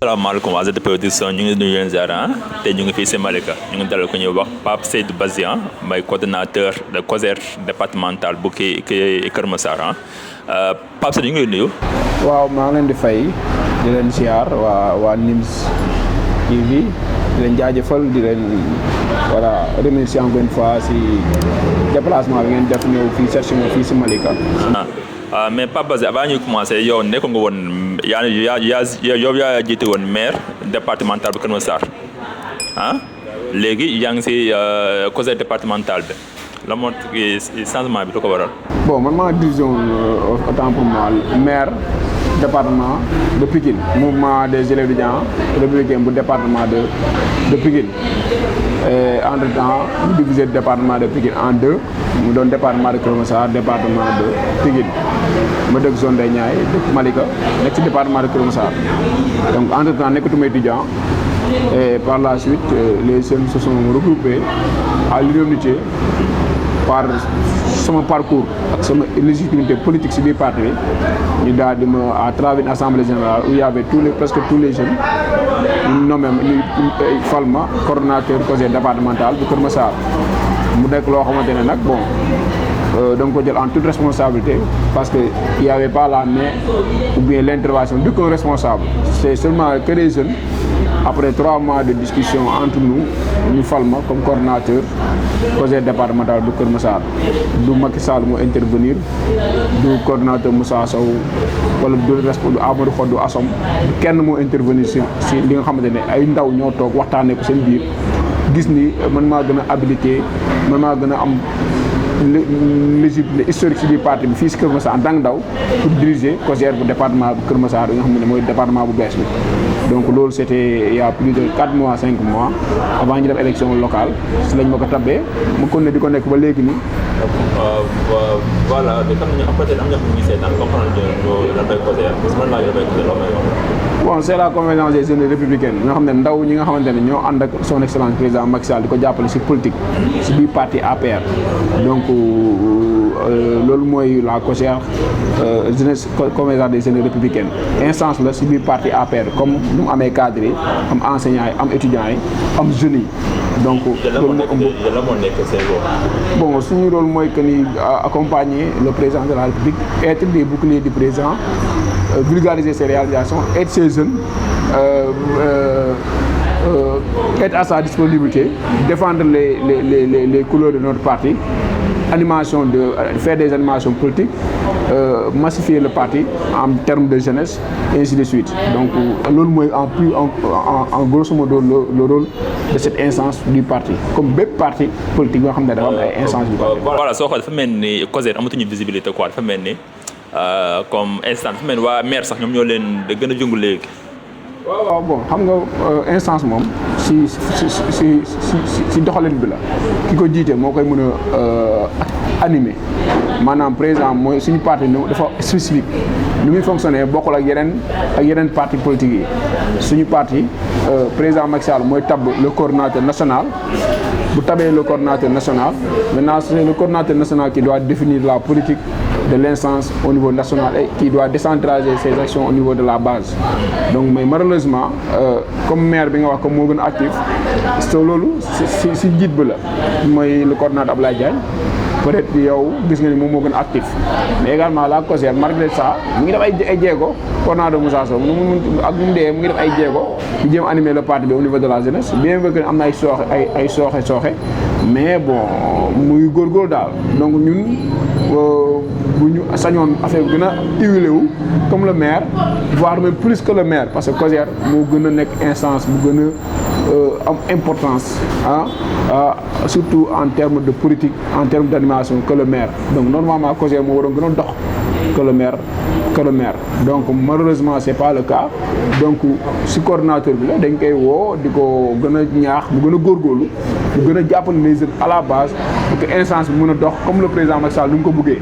salaamaaleykum waa ZT Production ñu ngi nuyu leen ziara te ñu ngi fii si Malika ñu ngi dalal ko ñuy wax Pape Seydou Bazia may coordonnateur de COJER départemental bu kii Kër Massar Pape Seydou ñu ngi lay nuyu. waaw maa ngi leen di fay di leen ziar waa NIMS TV di leen jaajëfal di leen remercier encore une fois si déplacement bi ngeen def ñëw fii chercher nga fii si Malika. mais Pape Bazia avant ñuy commencé yow nekk nga woon yaa jiite woon maire départemental bu Kër Massar léegi yaa ngi si COJER départemental bi la moo changement bi du ko waral. bon man maa division autant pour moi maire département de Pikine mouvement des élèves étudiants républicains bu département de Pikine et entre temps ñu diviser département de Pikine en deux mu doon département de Kër Massar département de Pikine ma dëkk zone des Niayes dëkk Malika nekk ci département de Kër Massar donc entre temps nekkatuma étudiant et par la suite les jeunes se sont regroupés à l'unanimité par sama parcours ak sama légitimité politique ci biir parti bi ñu daal di ma à travers une assemblée générale où il y avait presque tous les jeunes ñu nommé ñu fal ma coordonnateur COJER départemental bu Kër Massar mu nekk loo xamante ne nag bon da nga ko jël en toute responsabilité parce que il y avait pas la main ou bien l'intervention d'aucun responsable c'est seulement que des jeunes après 3 mois de discussion entre nous ñu fal ma comme coordonnateur COJER départemental bu Kër Massar du Macky Sall moo intervenir du coordonnateur Moussa Sow wala du Amadou Khod du Assom kenn moo intervenir si li nga xamante ne ay ndaw ñoo toog waxtaanee ko seen biir gis ni man maa gën a habilité man maa gën a am légitimité historique ci biir parti bi fii si Kër Massar en tant que ndaw pour diriger COJER bu département bu Kër Massar bi nga xam ne mooy département bu bees bi donc loolu c'était il y a plus de 4 mois 5 mois avant ñu def élection locale si lañ ma ko tabbee ma kon ne di ko nekk ba léegi nii. voilà te xam nañu peut-être am na ñu ngi seetaan comprendre lan mooy COJER parce que man laa yor mooy COJER la may wax. bon c'est la convergence des jeunes républicains nga xam ne ndaw ñi nga xamante ne ñoo ànd ak son excellence président Macky Sall di ko jàppale si politique si biir parti APR donc loolu mooy la COJER jeunesse convergence des jeunes républicains instance la si biir parti APR comme nu mu amee cadre yi am enseignants yi am étudiants yi am jeunes yi donc loolu moo nekk bon suñu rôle mooy que ni accompagner le président de la République être des boucliers du président vulgariser ses réalisations être ses jeunes être à sa disponibilité défendre les couleurs de notre parti faire des animations politiques massifier le parti en termes de jeunesse et ainsi de suite donc loolu mooy en grosso modo le rôle de cette instance du parti comme bépp parti politique boo xam ne dafa am ay instance du parti. voilà soo xoolee dafa mel ni COJER amatuñu visibilité quoi dafa mel ni comme instance dafa mel ni waa maire sax ñoom ñoo leen gën a jëngu léegi. waaw bon xam nga instance moom si doxalin bi la ki ko jiite moo koy mën a animer maanaam président mooy suñu parti dafa spécifique nu muy fonctionner bokkul ak yeneen parti politique yi suñu parti président Macky Sall mooy tabb le coordonnateur national bu tabee le coordonnateur national maintenant c'est le coordonnateur national qui doit définir la politique de l'instance au niveau national et qui doit décentraliser ses actions au niveau de la base donc mais malheureusement comme maire bi nga wax comme moo gën a actif so loolu si njiit bi la mooy le coordonnateur Abdoulaye Diagne peut-être yow gis nga ni moom moo gën a actif mais également la COJER malgré ça mu ngi def ay jéego coordonnateur Moussa Sow ak mu dee mu ngi def ay jéego di jéem animer le parti bi au niveau de la jeunesse bien vrai que am na ay sooxe mais bon muy góorgóorlu daal donc ñun bu ñu sañoon affaire bi gën a huilé wu comme le maire voire même plus que le maire parce que COJER moo gën a nekk instance bu gën a am importance surtout en termes de politique en termes d'animation que le maire donc normalement COJER moo waroon gën a dox que le maire donc malheureusement c'est pas le cas donc si coordonnateur bi la dañ koy woo di ko gën a ñaax bu gën a góorgóorlu bu gën a jàppale les jeunes à la base pour que instance bi mën a dox comme le président Macky Sall ni mu ko bëggee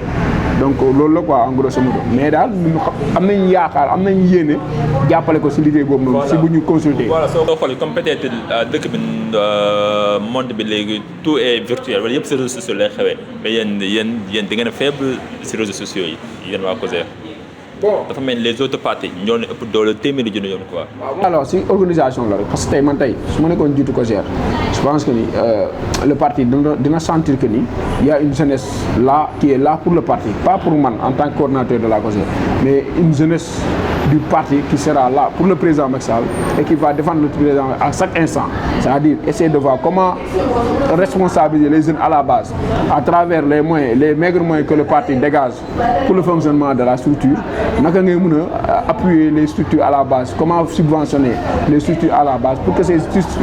donc loolu la quoi en grosso modo mais daal ñun am nañ yaakaar am nañ yéene jàppale ko si liggéey boobu noonu. si bu ñu consulter. voilà soo xoolee comme peut-être dëkk bi monde bi léegi tout est virtuel wala yëpp si réseaux sociaux lay xewee mais yéen da ngeen a faible si réseaux sociaux yi yéen waa COJER. dafa mel les autres partis ñoo leen ëpp doole téeméeri junni yoon quoi. alors si organisation la rek parce que tey man tey su ma nekkoon jiitu ko gère je pense que ni le parti dina sentir que ni il y a une jeunesse là qui est là pour le parti pas pour man en tant que coordinateur de la COJER mais une jeunesse du parti qui sera là pour le président Macky Sall et qui va défendre le président à chaque instant, c'est-à-dire essayer de voir comment responsabiliser les jeunes à la base à travers les moyens, les maigres moyens que le parti dégage pour le fonctionnement de la structure. Naka ngay mën a appuyer les structures à la base, comment subventionner les structures à la base pour que ces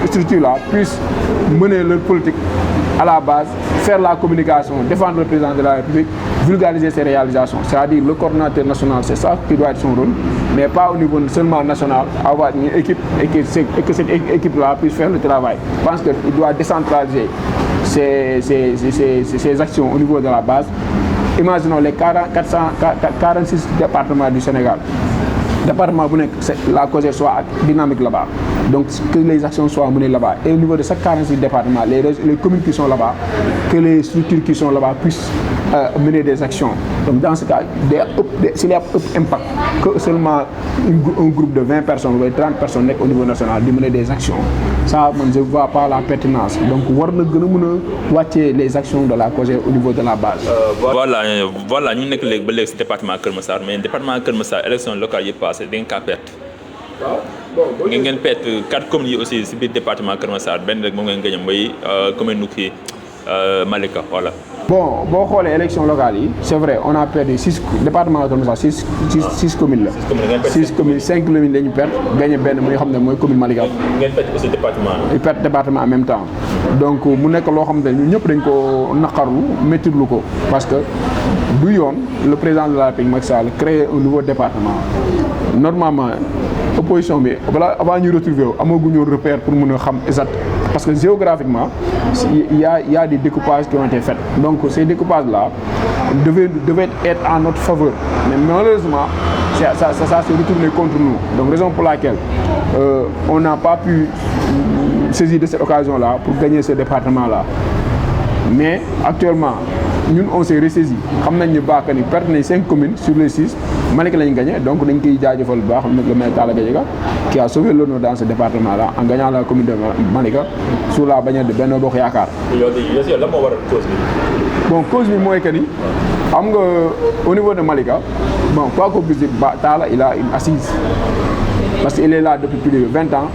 structures-là puissent mener leur politique à la base, faire la communication, défendre le président de la République, vulgariser ses réalisations. C'est-à-dire le coordinateur national, c'est ça qui doit être son rôle, mais pas au niveau seulement national, avoir une équipe et que cette équipe-là puisse faire le travail. Je pense qu'il doit décentraliser ses actions au niveau de la base. Imaginons les 46 départements du Sénégal. Département bu nekk la COJER soit dynamique là-bas, donc que les actions soient menées là-bas et au niveau de chaque 46 départements les communes qui sont là-bas, que les structures qui sont là-bas puissent mener des actions. Donc dans ce cas s'il y a impact que seulement un groupe de 20 personnes ou 30 personnes nekk au niveau national di mener des actions, ça man je vois pas la pertinence. Donc war na gën a mën a wàccee les actions de la COJER au niveau de la base. voilà ñu nekk léegi ba léegi si département Kër Massar, mais département Kër Massar élection locale yi passé da ngeen kaa perte. waaw ngeen perte 4 communes yi aussi si biir département Kër Massar benn rek moom ngeen gagné mooy commune nu kii Malika voilà. Bon boo xoolee élection locale yi c'est vrai on a perdu 6 département Kër Massar 6 communes la. 6 communes 5 communes la ñu perte gagné benn muy xam ne mooy commune Malika. ngeen perte aussi département. ñu perte département en même temps donc mu nekk loo xam ne ñun ñëpp dañ ko naqarlu méttiirlu ko parce que du yoon le président de la République Macky Sall créer un nouveau département normalement opposition bi avant ñu retrouver amaguñu repère pour mën a xam exact parce que géographiquement il y a des découpages qui ont été faits donc ces découpages là devaient être en notre faveur mais malheureusement ça s'est retourné contre nous donc raison pour laquelle on n'a pas pu saisir de cette occasion là pour gagner ce département là mais actuellement ñun on s'est ressaisi xam nañ ñu baax ni perte nañ 5 communes sur les 6 Malika lañ gagné donc dañ koy jaajëfal bu baax le maire Talla Gadiaga qui a sauvé l'honneur dans ce département là en gagnant la commune de Malika sous la bannière de Benno Bokk Yaakaar. yow lan moo waral cause bi. bon cause bi mooy que ni xam nga au niveau de Malika bon quoi qu'on puisse dire Talla il a une assise parce qu'il est là depuis plus de 20 ans.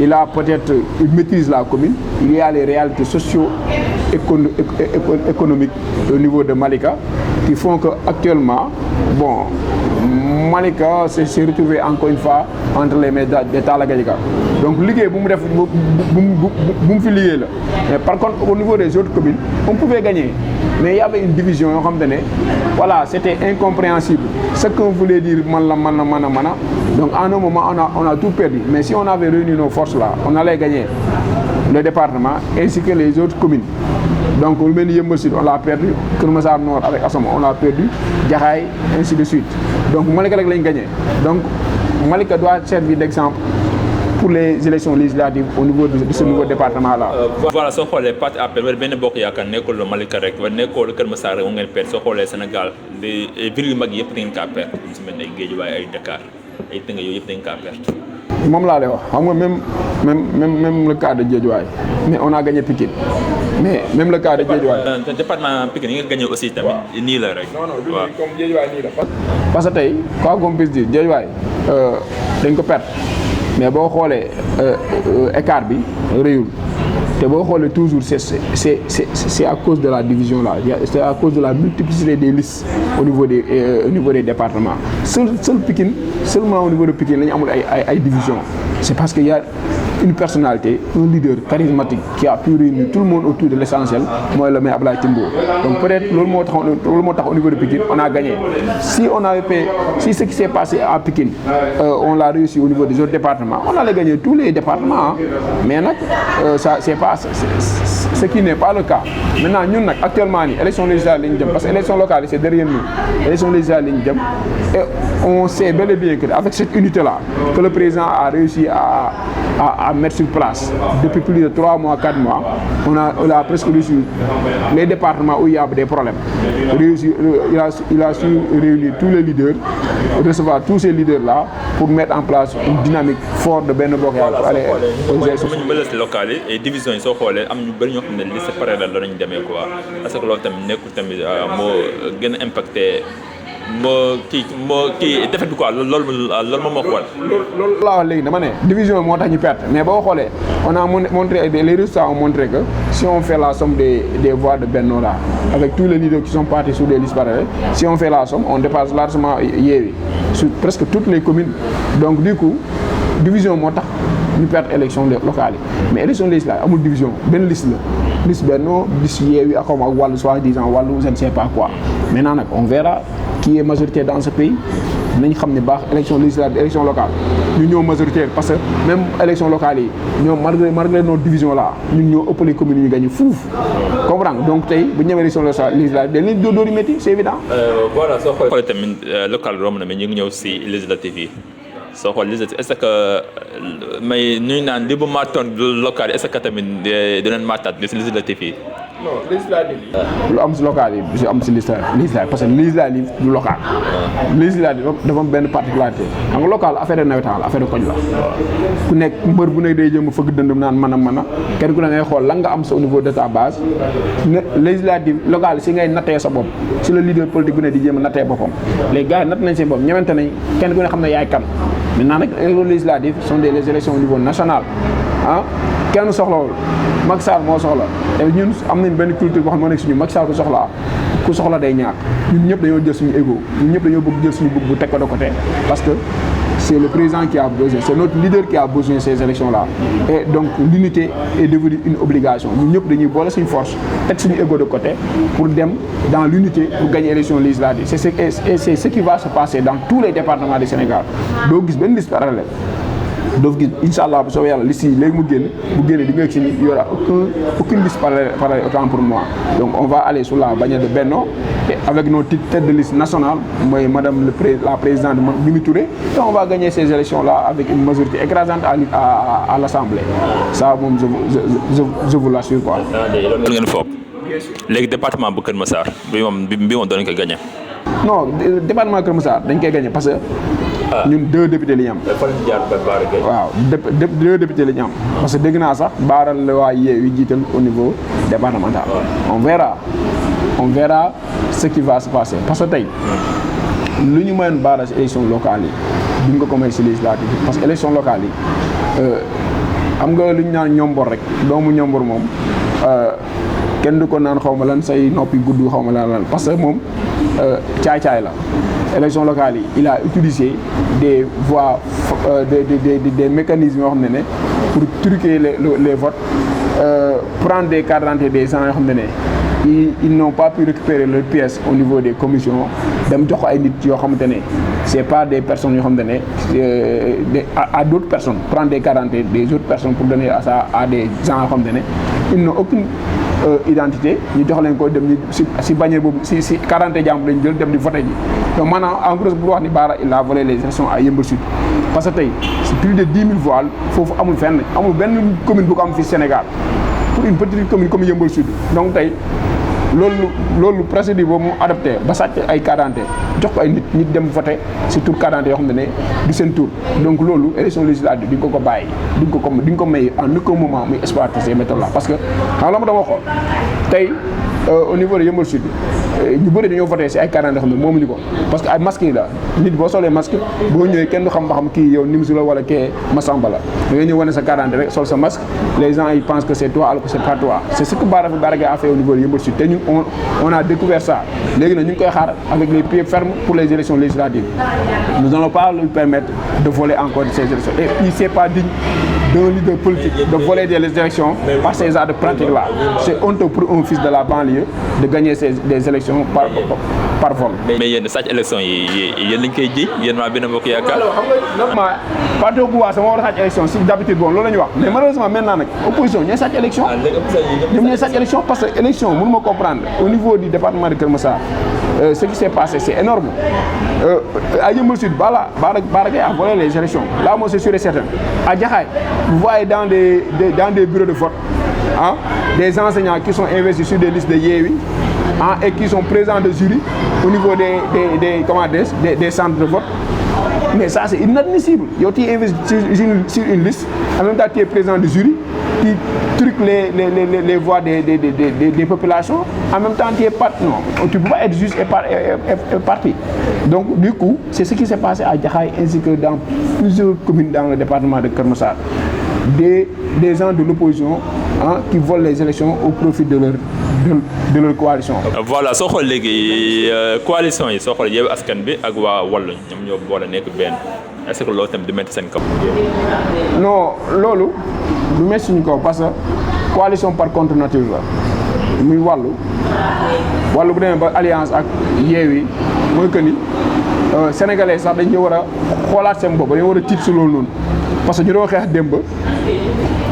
Il a peut-être, il maîtrise la commune, il y a les réalités socio-économiques au niveau de Malika qui font qu'actuellement, bon, Malika s'est retrouvé encore une fois entre les mains de Talla Gadiaga. Donc, liggéey bu mu fi liggéey la. Mais par contre, au niveau des autres communes, on pouvait gagner. Mais il y avait une division, voilà, c'était incompréhensible. Ce qu'on voulait dire, mana. Donc, à un moment, on a tout perdu. Mais si on avait réuni nos forces là, on allait gagner le département ainsi que les autres communes. Donc, on l'a perdu, Kër Massar Nord avec Assam, on l'a perdu, Jaxaay, ainsi de suite. Donc, Malika l'a gagné. Donc, Malika doit servir d'exemple pour les élections législatives au niveau de ce nouveau département-là. Voilà, soo xoolee parti APR wala benn bokk yaakaar nekkul la Malika rek wala nekkul Kër Massar rek ngeen perte soo xoolee Sénégal les villes yu mag yëpp da ngeen kaa perte ñu si mel ne ay Guédiawaye ay Dakar ay Tëngéej yooyu yëpp da ngeen kaa perte. moom laa lay wax xam nga même le cas de Guédiawaye mais on a gagné Pikine mais même le cas de Guédiawaye. département Pikine yi nga gagné aussi tamit nii la rek. non du comme Guédiawaye nii la. parce que tey quoi qu'on puisse dire Guédiawaye dañ ko perte mais boo xoolee écart bi réyul te boo xoolee toujours c'est à cause de la division là c'est à cause de la multiplicité des listes au niveau des départements seulement au niveau de Pikine la ñu amul ay division c'est parce qu'il y a une personnalité, un leader charismatique qui a pu réunir tout le monde autour de l'essentiel, moi le maire Abdoulaye Timbo. Donc peut-être le mot au niveau de Pikine, on a gagné. Si ce qui s'est passé à Pikine, on l'a réussi au niveau des autres départements, on allait gagner tous les départements. Hein. Mais ça c'est pas ce qui n'est pas le cas. Maintenant nous actuellement l'élection législative parce que l'élection locale c'est derrière nous. L'élection législative et on sait bel et bien qu'avec cette unité là que le président a réussi à à mettre sur place depuis plus de 3 mois, 4 mois. On a presque reçu les départements où il y a des problèmes. Il a su réunir tous les leaders, recevoir tous ces leaders-là pour mettre en place une dynamique forte de Benno Bokk Yaakaar pour aller aux élections locales et division yi soo xoolee am ñu bëri ñoo xam ne liste parallèle la ñu demee quoi parce que loolu tamit nekkul tamit moo gën a impacté moo kii defet bi quoi loolu moom moo ko war. loolu laa wax léegi dama ne division moo tax ñu perte mais boo xoolee on a montré les résultats ont montré que si on fait la somme des voix de Benno là avec tous les leaders qui sont partis sur des listes parallèles si on fait la somme on dépasse largement Yewwi sur presque toutes les communes donc du coup division moo tax ñu perte élection locales yi mais élection législative amul division benn liste la liste Benno liste Yewwi ak xawma ak wàllu soi-disant wàllu je ne sais pas quoi maintenant nag on verra qui est majoritaire dans ce pays nañ xam ne baax élection législative élection locale ñun ñoo majoritaire parce que même élection locale yi ñoom malgré nos divisions là ñun ñoo ëpp les communes yi ñu gagné fuuf comprendre donc tey bu ñu ñëwee élection législative dañ leen dóor yi métti c'est évident. voilà soo xoolee tamit local romb na mais ñu ngi ñëw si législative yi soo xoolee législative est-ce que may ñu naan li bu maatoon local yi est-ce que tamit dinañ maataat si législative yi. non législative yi. lu am si local yi si am si législative parce que législative du local. législative dafa am benn particularité xam nga local affaire de nawetaan la affaire de koñ la. ku nekk mbër bu nekk day jëm a fëgg dëndam naan mën a kenn ku ne ngay xool lan nga am sa au niveau de ta base ne législative local si ngay nattee sa bopp si la leader politique bu ne di jéem a nattee boppam les gars yi natt nañ seen bopp ñemente nañ kenn ku ne xam ne yaay kan maintenant nag élections législatives sont des élections au niveau national ah kenn soxlawul Macky Sall moo soxla te ñun am nañ benn culture boo xam ne moo nekk suñu Macky Sall ku soxla day ñàkk ñun ñëpp dañoo jël suñu ego ñun ñëpp dañoo bëgg jël suñu bëgg bu teg ko de côté parce que c'est le président qui a besoin c'est notre leader qui a besoin de ces élections là et donc l'unité est devenue une obligation ñun ñëpp dañuy boole suñu force teg suñu ego de côté pour dem dans l'unité pour gagner élection législative c'est ce qui va se passer dans tous les départements du Sénégal doo gis benn liste parallèle doo gis incha allah bu soobee yàlla liste yi léegi mu génne di nga gis ni il y aura aucune liste parallèle autant pour moi donc on va aller sur la bannière de Benno et avec nos têtes de liste nationale mooy madame la présidente Mimi Touré et on va gagner ces élections là avec une majorité écrasante à l'Assemblée ça moom je vous l'assure quoi. loolu ngeen foog léegi département bu Kër Massar bi moom doon ko gagné. non département Kër Massar dañ koy gagné parce que. ñun 2 députés la ñu am. waaw 2 députés la ñu am parce que dégg naa sax baaral la waa Yewwi jiital au niveau départemental. on verra ce qui va se passer parce que tey lu ñu mayoon baaral si élection locale yi duñ ko may si législative parce que élection locale yi am nga lu ñu naan ñombor rek doomu ñombor moom kenn du ko naan xaw ma lan say noppi gudd xaw ma lan parce que moom caay-caay la. élection locale yi il a utilisé des voies des mécanismes yoo xam ne pour truquer les votes prendre des cartes d'identité des gens yoo xam ne ils n'ont pas pu récupérer leurs pièces au niveau des commissions dem jox ay nit yoo xamante ne c'est pas des personnes yoo xamante ne à d'autres personnes prendre des cartes d'identité des autres personnes pour donner à ça à des gens yoo xamante ne ils n'ont aucune identité ñu jox leen ko dem ni si bannière boobu si 40 jàmbur lañ jël dem di voté ji donc maanaam en gros pour wax ni Bara il a volé les élections à Yeumbeul Sud parce que tey c'est plus de 10 000 voix foofu amul fenn amul benn commune bu ko am fii Sénégal pour une petite commune comme Yeumbeul Sud donc tey loolu procédure boobu mu adopté ba sàcc ay carte d'identité jox ko ay nit dem voté si tur carte d'identité yoo xam ne du seen tur donc loolu élection législative di nga ko bàyyi di nga ko may en aucun moment muy exploiter ces méthodes là parce que xam la ma dama waxoon tey au niveau de Yeumbeul Sud ñu bëri dañoo voté si ay carte d'identité yoo xam ne moomuñu ko parce que ay masque yi la nit boo solee masque boo ñëwee kenn du xam ba xam kii yow Nimsu la wala kee Massamba la da ngay ñëw wane sa carte d'identité rek sol sa masque les gens ils pensent que c'est toi alors que c'est pas toi c'est ce que Bara Gaye a fait au niveau de Yeumbeul Sud te ñun on a découvert ça léegi nag ñu ngi koy xaar avec les pieds fermes pour les élections législatives nous n'allons pas lui permettre de voler encore ces élections et il c'est pas digne d'un leader politique de voler des élections par ces genres de pratiques là c'est honteux pour un fils de la banlieue projet de gagner des élections par vol. mais yéen sàcc élection yi yéen lañ koy ji yéen waa Benno Bokk Yaakaar. xam nga normalement parti au pouvoir sama war a sàcc élection si d'habitude bon loolu la ñu wax mais malheureusement maintenant nag opposition ñooy sàcc élection. ñoom ñooy sàcc élection parce que élection mënu ma comprendre au niveau du département de Keur Massar ce qui s'est passé c'est énorme à Yeumbeul Sud Bara Gaye a volé les élections là moi c'est sûr et certain à Jaxaay vous voyez dans des bureaux de vote hein, des enseignants qui sont investis sur des listes de Yewwi hein, et qui sont présents de jury au niveau des centres de vote. Mais ça c'est inadmissible. Yow tu es investi sur une liste, en même temps tu es président de jury, tu truques les voix des populations, en même temps tu es parti. Non, tu ne peux pas être juste et parti. Donc du coup, c'est ce qui s'est passé à Jaxaay ainsi que dans plusieurs communes dans le département de Keur Massar. Des gens de l'opposition hein, qui volent les élections au profit de leur coalition. Voilà soo xool léegi coalition yi soo xool Yewwi Askan Wi ak waa Wallu ñoom ñoo boole nekk benn est-ce que loolu tamit du métti seen kaw. non loolu du métti suñu kaw parce que coalition par contre nature la muy Wallu bu demee ba alliance ak Yewwi mooy que ni sénégalais sax dañu war a xoolaat seen bopp dañoo war a tiit si loolu noonu parce que ñu doon xeex démb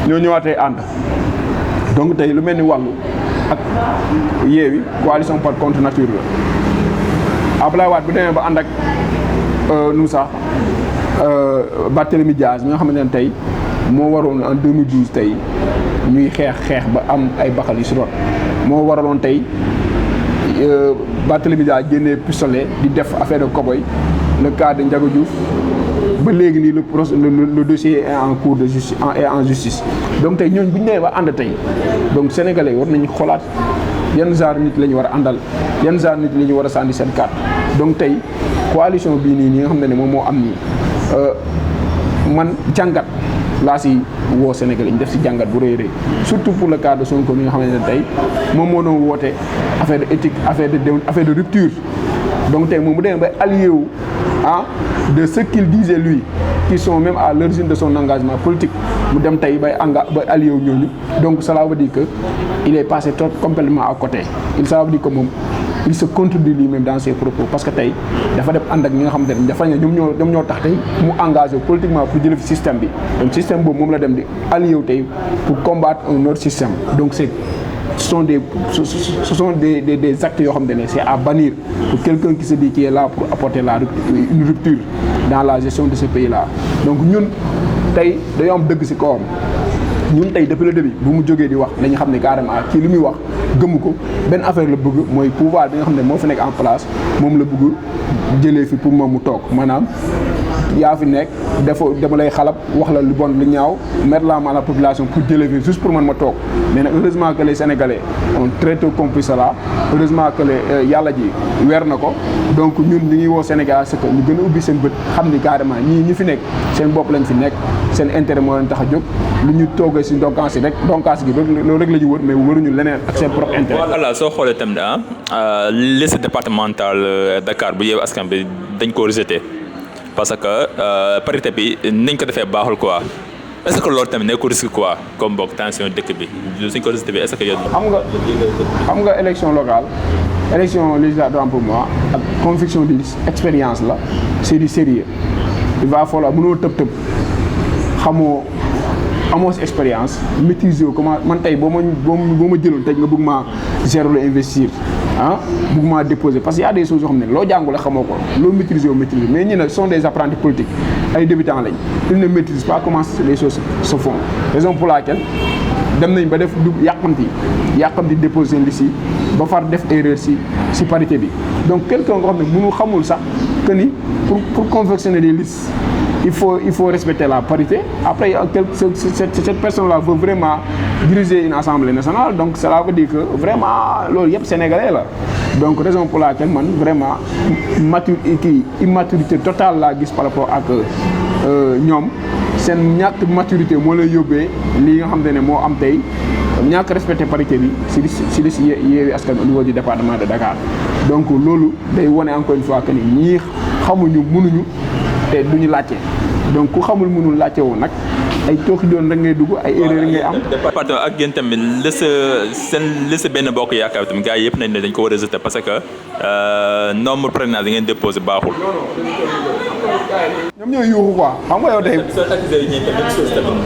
ñoo ñëwaatee ànd donc tey lu mel ni Wallu ak Yewwi coalition par contre nature la Abdoulaye Wade bu demee ba ànd ak nu sax Barthélémy Dias mi nga xamante ne tey moo waroon en 2012 tey ñuy xeex ba am ay baxal yu si root moo waraloon tey Barthélémy Dias génnee pistolet di def affaire de cow-boy le cas de Ndiaga Diouf ba léegi nii le dossier est en cours de justice en justice donc tey ñooñu bu ñu nee ba ànd tey donc sénégalais war nañu xoolaat yan genre nit la ñu war a àndal yan genre nit la ñu war a sànni seen carte donc tey coalition bii nii nga xam ne moom moo am nii man jàngat laa si woo sénégalais ñu def si jàngat bu rëy rëy surtout pour le cas de Sonko mi nga xamante ne tey moom moo doon woote affaire de éthique affaire de rupture donc tey moom bu demee ba allié wu de ce qu'il disait lui qui sont même à l'origine de son engagement politique mu dem tey ba allié wu ñooñu donc cela veut dire que il est passé complètement à côté ça veut dire que moom il se contredit lui-même dans ses propos parce que tey dafa dem ànd ak ñi nga xamante ne dafa ne ñoom ñoo tax tey mu engagé politiquement pour jëlee fi système bi donc système boobu moom la dem di allié wu tey pour combattre un autre système donc ce sont des actes yoo xamante ne c'est à bannir pour quelqu'un qui se dit qu'il est là pour apporter une rupture dans la gestion de ce pays-là donc ñun tey dañoo am dëgg ci kawam ñun tey depuis le début bu mu jógee di wax dañu xam ne carrément kii li muy wax gëmu ko benn affaire la bëgg mooy pouvoir bi nga xam ne moo fi nekk en place moom la bëgg jëlee fi pour moom mu toog maanaam yaa fi nekk dama lay xalab wax la lu bon lu ñaaw mettre la main à la population pour jëlee fi juste pour man ma toog mais nag heureusement que les Sénégalais ont très tôt compris cela heureusement que yàlla ji weer na ko donc ñun li ñuy woo Sénégal c'est que ñu gën a ubbi seen bët xam ni carrément ñi fi nekk seen bopp lañ fi nekk seen intérêt moo leen tax a jóg lu ñu toogee si donkaas yi rek donkaas gi loolu rek la ñu wër mais wëruñu leneen ak seen propre intérêt. voilà soo xoolee tamit liste départementale Dakar bu Yewwi Askan Wi dañ ko rejeté parce que parité bi nañ ko defee baaxul quoi est-ce que loolu tamit nekkul risque quoi comme boog tension dëkk bi suñ ko rejeté bi est-ce que yow. xam nga élection locale élection législative pour moi ak conviction de expérience la c'est du sérieux il va falloir mënoo tëb amoo si expérience maîtriser wu comment man tey boo ma jëloon tey nga bëgg maa gérer lu investir bëgg maa déposer parce que y a des choses yoo xam ne loo jàngule xamoo ko loo maîtriser mais ñi nag sont des apprentis politiques ay débutants lañ ils ne maîtrisent pas comment les choses se font raison pour laquelle dem nañ ba def yàqamti déposer seen liste yi ba far def erreur si parité bi donc quelqu'un nga xam ne mënu xamul sax que ni pour confectionner des listes il faut respecter la parité après cette personne-là veut vraiment diriger une assemblée nationale donc cela veut dire que vraiment loolu yëpp sénégalais la donc raison pour laquelle man vraiment immaturité totale laa gis par rapport ak ñoom seen ñàkk maturité moo lay yóbbee lii nga xam ne moo am tey ñàkk respecté parité bi si liste Yewwi Askan Wi au niveau du département de Dakar donc loolu day wone encore une fois que ni ñii xamuñu mënuñu te duñu laajte donc ku xamul mënul laajte woon nag ay tooxi doon rek ngay dugg ay erreur ngay am. département ak yéen tamit liste benn bokk yaakaar tamit gars yi yëpp nañ ne dañ ko war a rejeter parce que nombre parrainage yi ngeen déposé baaxul. ñoom ñooy yuuxu quoi xam nga yow tey.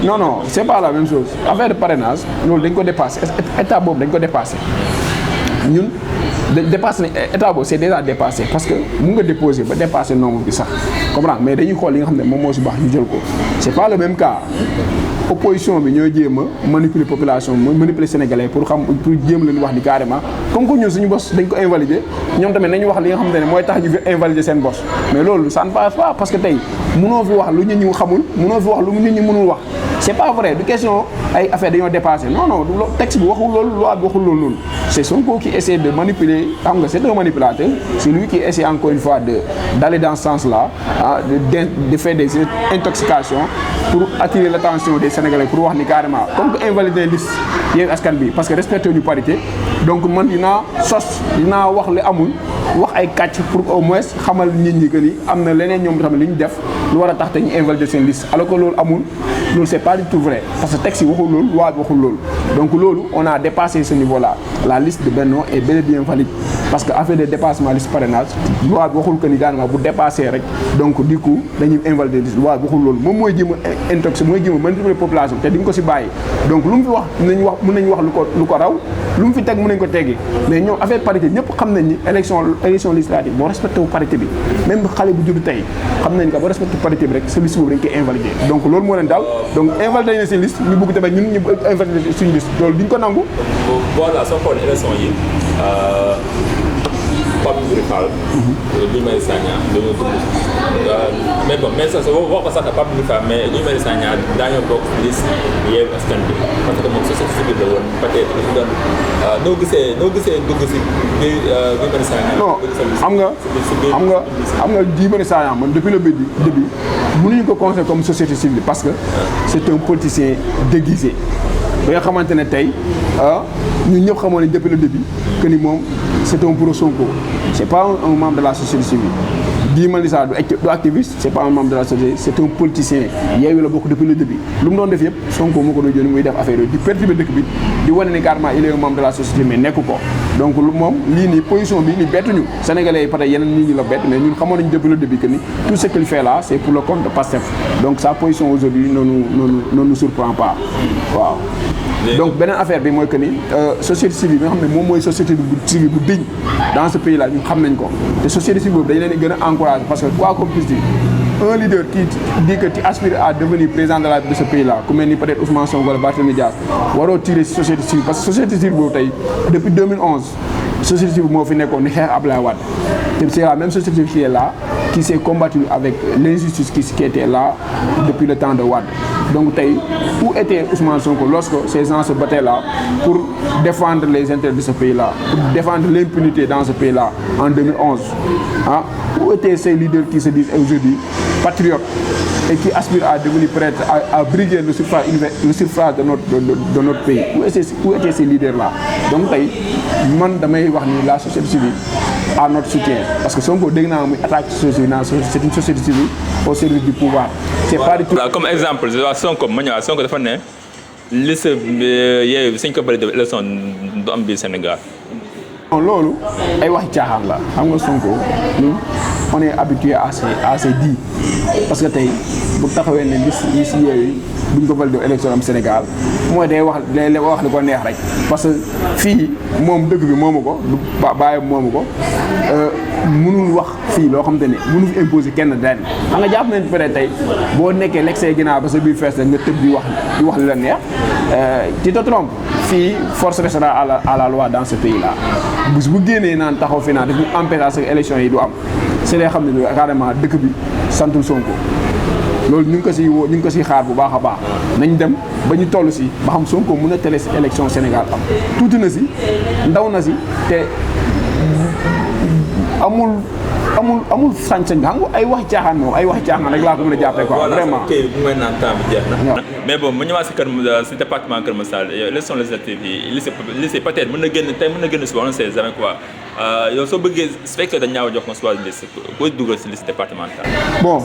non non c'est pas la même chose affaire de parrainage loolu dañ ko dépassé état boobu dañ ko dépassé ñun. dépassé état boobu c'est déjà dépassé parce que mun nga déposer ba dépassé nombre bi sax comprendre mais dañuy xool li nga xam ne moom moo si baax ñu jël ko c'est pas le même cas opposition bi ñooy jéem a manipuler population manipuler sénégalais pour jéem leen wax ni carrément comme que ñun suñu bos dañ ko invalider ñoom tamit nañu wax li nga xam ne mooy tax ñu fi invalider seen bos mais loolu ça ne passe pas parce que tey mënoo fi wax lu nit ñi xamul mënoo fi wax lu nit ñi mënul wax c'est pas vrai du question ay affaire dañoo dépassé non non texte bi waxul loolu loi bi waxul loolu noonu c'est Sonko qui essaie de manipuler xam nga c'est un manipulateur c'est lui qui essaie encore une fois d'aller dans ce sens-là de faire des intoxications pour attirer l'attention des Sénégalais pour wax ni carrément comme que invalider liste Yewwi Askan Wi parce que respecté ñu parité donc man dinaa wax li amul wax ay kàcc pour au moins xamal nit ñi que ni am na leneen ñoom tamit li ñu def lu war a tax te ñu invalider seen liste alors que loolu amul loolu c'est pas du tout vrai parce que texte yi waxul loolu loi bi waxul loolu donc loolu on a dépassé ce niveau-là la liste de Benno est bel et bien valide parce que affaire de dépassement liste parrainage loi bi waxul que ni daanaka bu dépassé rek donc du coup dañuy invalider liste loi bi waxul loolu moom mooy jéem a intoxiquer mooy jéem a manipuler population te duñ ko si bàyyi donc lu mu fi wax mën nañu wax lu ko raw lu mu fi teg mën nañu ko teggi mais ñoom affaire parité ñëpp xam nañ ni élection législative boo respecté wu parité bi même xale bu judd tey xam nañ que boo respecté parité bi rek sa liste boobu dañ koy invalider donc loolu moo leen daal donc invalider nañ seen liste ñu bëgg tamit ñun ñu invalider suñu liste loolu duñ ko nangu. voilà soo xoolee élection yi Pape Djibril Fall. Guy Marius Sagna dañoo dugg mais bon mais sax wax ko sax Pape Djibril Fall mais Guy Marius Sagna daañoo bokk liste Yewwi Askan Wi parce que moom société civile la woon peut-être dafa doon noo gisee dugg si Guy Marius Sagna. non xam nga Guy Marius Sagna man depuis le début mënuñu ko considérer comme société civile parce que c'est un politicien déguisé. ba nga xamante ne tey ñun ñëpp xamoon nañ depuis le début que ni moom c'est un pro Sonko c'est pas un membre de la société civile. Guy Marius Sagna du activiste c'est pas un membre de la société c'est un politicien Yewwi la bokk depuis le début lu mu doon def yëpp Sonko moo ko doon yónni muy def affaire yooyu di perturber dëkk bi di wane ni carrément il est un membre de la société mais nekku ko donc moom lii nii position bi ni bettuñu sénégalais yi peut-être yeneen nit ñi la bett mais ñun xamoon nañu depuis le début que ni tout ce qu'il fait là c'est pour le compte de Pastef donc sa position aujourd'hui ne nous surprend pas waaw. donc beneen affaire bi mooy que ni société civile bi nga xam ne moom mooy société civile bu digne dans ce pays là ñu xam nañ ko te société civile boobu dañu leen di gën a encourager parce que quoi qu'on puisse dire un leader qui dit que tu aspires à devenir président de ce pays là ku mel ni peut-être Ousmane Sonko wala Barthélémy Dias waroo tirer ci société civile parce que société civile boobu tey depuis 2011 société civile moo fi nekkoon ni xeex Abdoulaye Wade te c'est la même société civile qui est là qui s'est combattue avec l'injustice qui était là depuis le temps de Wade donc tey où était Ousmane Sonko lorsque ces gens se battaient là pour défendre les intérêts de ce pays là pour défendre l'impunité dans ce pays là en 2011 où étaient ces leaders qui se disent aujourd'hui patriotes et qui aspirent à devenir prêtres à briguer le suffrage de notre pays où étaient ces leaders là donc tey man damay wax ni la société civile a notre soutien parce que Sonko dégg naa muy attaque société civile c'est une société civile au service du pouvoir c'est pas du tout. comme exemple Sonko ma ñëwaat Sonko dafa ne liste Yewwi suñ ko bëri def élection du am biir Sénégal. loolu ay waxi caaxaan la xam nga Sonko ñun on est habitué à ces dits parce que tey bu taxawee ne liste Yewwi buñ ko validé élection am Sénégal mooy day wax li ko neex rek parce que fii moom dëkk bi moomu ko du bàyyam moomu ko mënul wax fii loo xam te ne mënu fi imposer kenn den xam nga jàpp nañ peut-être tey boo nekkee lekk say ginnaaw ba sa biir fees nga tëb di wax li la neex tu te trompes fii force restera à la loi dans ce pays là bés bu génnee naan taxaw fi naan daf ñu empêcher sa élection yi du am c'est lay xam ne carrément dëkk bi santul Sonko loolu ñu ngi ko siy xaar bu baax a baax nañ dem ba ñu toll si ba xam Sonko mën a télé si élection Sénégal am tuuti na si ndaw na si te amul sañ-sañ xam nga ay wax caaxaan moom ay wax caaxaan rek laa ko mën a jàppee quoi vraiment. ok bu may naan temps bi jeex na. mais bon mu ñëwaat si département Kër Massar élection législative yi lycée peut-être mën na génn tey mën na génn si on ne sait jamais quoi yow soo bëggee su fekkee dañ ñaaw jox nga choisir liste koy dugal si liste départementale. Bon,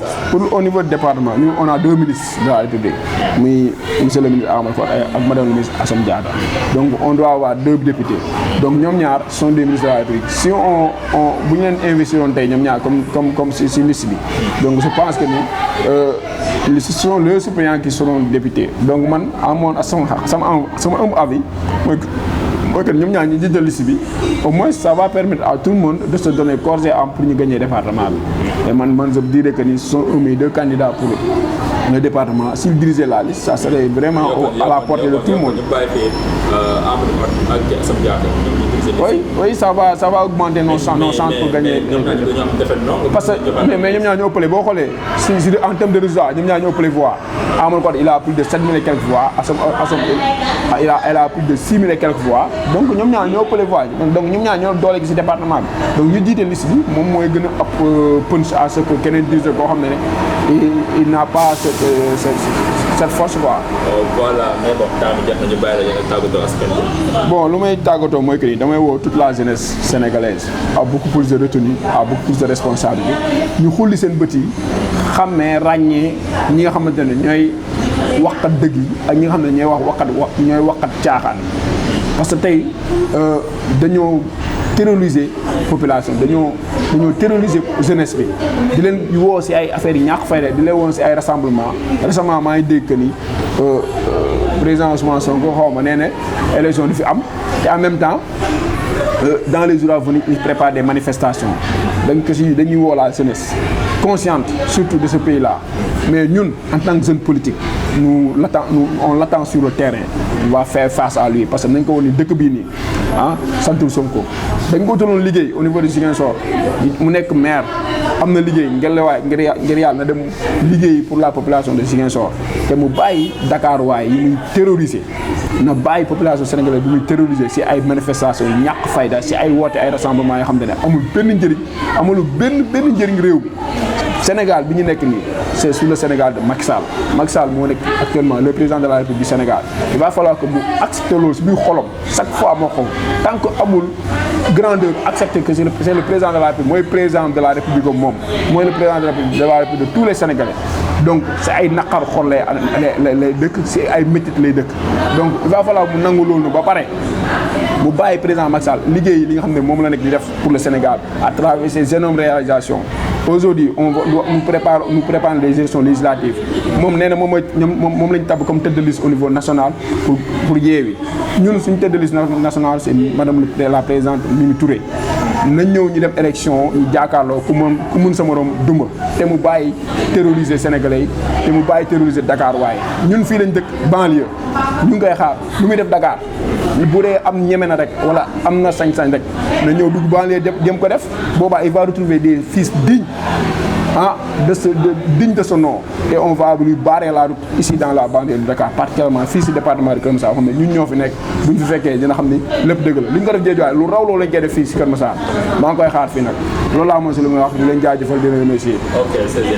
au niveau du département, nous on a 2 ministres de la République, monsieur le ministre Amadou Fat et madame le ministre Assome Diatta. Donc on doit avoir 2 députés. Donc nous sont des ministres de la République. Si on investit comme si liste, donc je pense que ce sont les suppléants qui seront députés. Donc moi, à mon avis, au moins ça va permettre à tout le monde de se donner corps et âme pour gagner le département. Et moi je dirais que ce sont mes 2 candidats pour le département. S'ils dirigeaient la liste, ça serait vraiment à la portée de tout le monde. Oui, ça va augmenter nos chances pour gagner. Parce que mais nous avons en termes de résultats, nous avons voix. Il a plus de 7 000 et quelques voix. Elle a plus de 6 000 et quelques voix. Donc nous avons les voix. Donc nous avons dans le département. Donc nous disons que liste, moi je punch à ce que quelqu'un dise qu'il n'a pas cette force. Voilà, mais bon, bon, moi toute la jeunesse sénégalaise a beaucoup plus de retenue, a beaucoup plus de responsabilité. Nous avons les petits, nous ragné ñi nga xamantene ñoy waxat deug yi ak ñi nga xamne ñoy waxat tiaxan parce que tay dañoo terroriser population dañoo terroriser jeunesse bi di leen wo ci ay affaires yi ñak fayda di leen won ci ay rassemblement récemment ma ngi dégg que ni président Ousmane Sonko xawma néné élection du fi am et en même temps dans les jours à venir, ils préparent des manifestations. Donc, dañuy woo la jeunesse consciente, surtout de ce pays-là. Mais nous, en tant que jeunes politiques, on l'attend sur le terrain. On va faire face à lui. Parce que nous avons dit que nous sommes Sonko. Nous avons liggéey au niveau de Ziguinchor. Mu nekk maire, am na liggéey ngir yàlla na dem liggéey pour la population de Ziguinchor. Te mu bàyyi Dakar waay yi muy terroriser. Na bàyyi population sénégalaise bi muy terroriser ci ay manifestations ñàkk fayda ci ay woote ay rassemblement yoo xam ne amul benn njëriñ amul benn njëriñ réew bi Sénégal bi ñu nekk nii c'est sur le Sénégal de Macky Sall. Macky Sall moo nekk actuellement le président de la République du Sénégal. Il va falloir que mu accepter loolu ci biir xolam chaque fois moo xam tant que amul grandeur accepter que c'est le président de la République mooy président de la République moom mooy le président de la République de tous les Sénégalais. Donc c'est ay naqar xol lay dëkk c'est ay métit lay dëkk donc il va falloir mu nangu loolu ba pare mu bàyyi président Macky Sall liggéey li nga xam ne moom la nekk di def pour le Sénégal à travers ses énormes réalisations. Aujourd'hui nous préparons les élections législatives moom nee na moom lañ tabb comme tête de liste au niveau national pour Yewwi ñun suñu tête de liste nationale c'est madame la présidente Mimi Touré. nañ ñëw ñu dem élection ñu jàkkaarloo ku mun sa morom duma te mu bàyyi terroriser sénégalais yi te mu bàyyi terroriser Dakar waaye ñun fii lañ dëkk banlieue ñu ngi koy xaar lu muy def Dakar bu dee am ñeme na rek wala am na sañ-sañ rek na ñëw dugg banlieue jëm ko def boobaa il va retrouver des fils dignes digne de son nom et on va lui barrer la route ici dans la banlieue de Dakar particulièrement fii si département de Kër Massar xam ne ñun ñoo fi nekk buñ fi fekkee dina xam ni lépp dëgg la li ñu ko def Guédiawaye lu raw loolu lañ koy def fii si Kër Massar maa ngi koy xaar fii nag loolu laa moom si lu muy wax di leen jaajëfal di leen remercier. Ok, c'est bien.